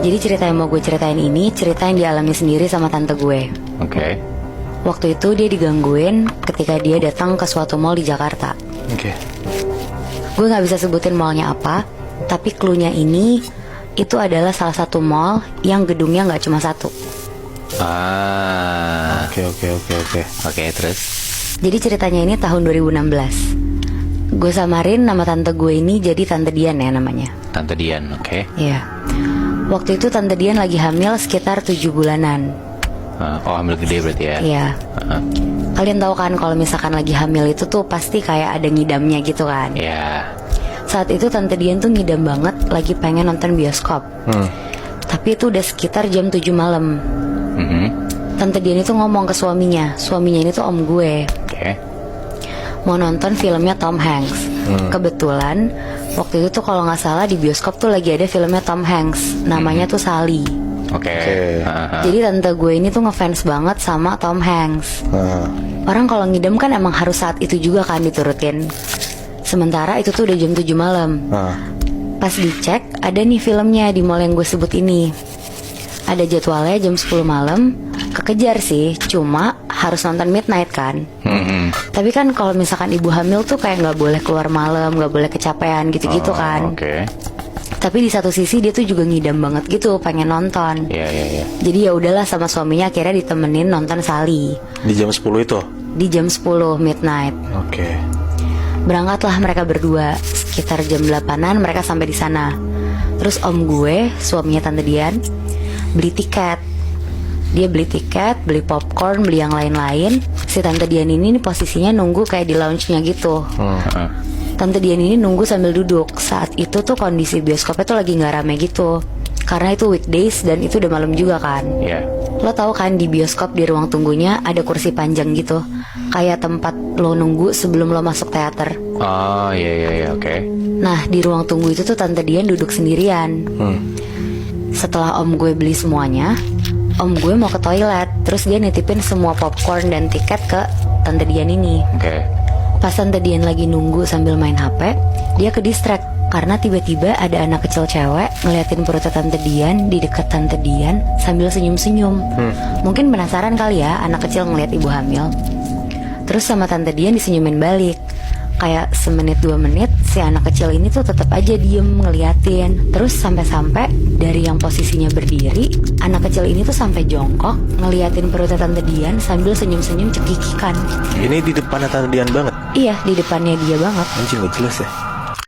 Jadi cerita yang mau gue ceritain ini cerita yang dialami sendiri sama tante gue. Oke. Waktu itu dia digangguin ketika dia datang ke suatu mall di Jakarta. Oke. Gue gak bisa sebutin mallnya apa, tapi cluenya ini itu adalah salah satu mall yang gedungnya gak cuma satu. Oke, terus? Jadi ceritanya ini tahun 2016. Gue samarin nama tante gue ini jadi Tante Dian ya namanya. Tante Dian, oke. Iya. Waktu itu Tante Dian lagi hamil sekitar 7 bulanan. Hamil gede berarti ya? Iya. Kalian tahu kan kalau misalkan lagi hamil itu tuh pasti kayak ada ngidamnya gitu kan. Iya. Saat itu Tante Dian tuh ngidam banget lagi pengen nonton bioskop. Tapi itu udah sekitar jam 7 malam. Tante Dian itu ngomong ke suaminya. Suaminya ini tuh om gue. Oke. Mau nonton filmnya Tom Hanks. Kebetulan waktu itu tuh kalau nggak salah di bioskop tuh lagi ada filmnya Tom Hanks. Namanya tuh Sally. Oke. Jadi tante gue ini tuh ngefans banget sama Tom Hanks. Orang kalau ngidam kan emang harus saat itu juga kan diturutin. Sementara itu tuh udah jam 7 malam. Pas dicek ada nih filmnya di mall yang gue sebut ini. Ada jadwalnya jam 10 malam. Kekejar sih, cuma harus nonton midnight kan. Tapi kan kalau misalkan ibu hamil tuh kayak nggak boleh keluar malam, nggak boleh kecapean gitu-gitu kan. Oke. Tapi di satu sisi dia tuh juga ngidam banget gitu, pengen nonton. Iya. Jadi ya udahlah sama suaminya akhirnya ditemenin nonton Sally. Di jam 10 itu? Di jam 10 midnight. Oke. Berangkatlah mereka berdua. Sekitar jam 8-an mereka sampai di sana. Terus om gue, suaminya Tante Dian, beli tiket. Dia beli tiket, beli popcorn, beli yang lain-lain. Si Tante Dian ini nih posisinya nunggu kayak di lounge-nya gitu. Tante Dian ini nunggu sambil duduk. Saat itu tuh kondisi bioskopnya tuh lagi gak rame gitu, karena itu weekdays dan itu udah malam juga kan. Iya. Lo tahu kan di bioskop di ruang tunggunya ada kursi panjang gitu, kayak tempat lo nunggu sebelum lo masuk teater. Oh iya, oke. Nah di ruang tunggu itu tuh Tante Dian duduk sendirian. Setelah om gue beli semuanya, om gue mau ke toilet. Terus dia nitipin semua popcorn dan tiket ke Tante Dian ini. Oke. Pas Tante Dian lagi nunggu sambil main HP, dia ke distract karena tiba-tiba ada anak kecil cewek ngeliatin perutnya Tante Dian di dekat Tante Dian sambil senyum-senyum. Mungkin penasaran kali ya anak kecil ngeliat ibu hamil. Terus sama Tante Dian disenyumin balik. Kayak semenit 2 menit si anak kecil ini tuh tetap aja diem ngeliatin. Terus sampai-sampai dari yang posisinya berdiri, anak kecil ini tuh sampai jongkok ngeliatin perutnya Tante Dian sambil senyum-senyum cekikikan. Ini di depannya Tante Dian banget? Iya, di depannya dia banget. Anjing gak jelas ya.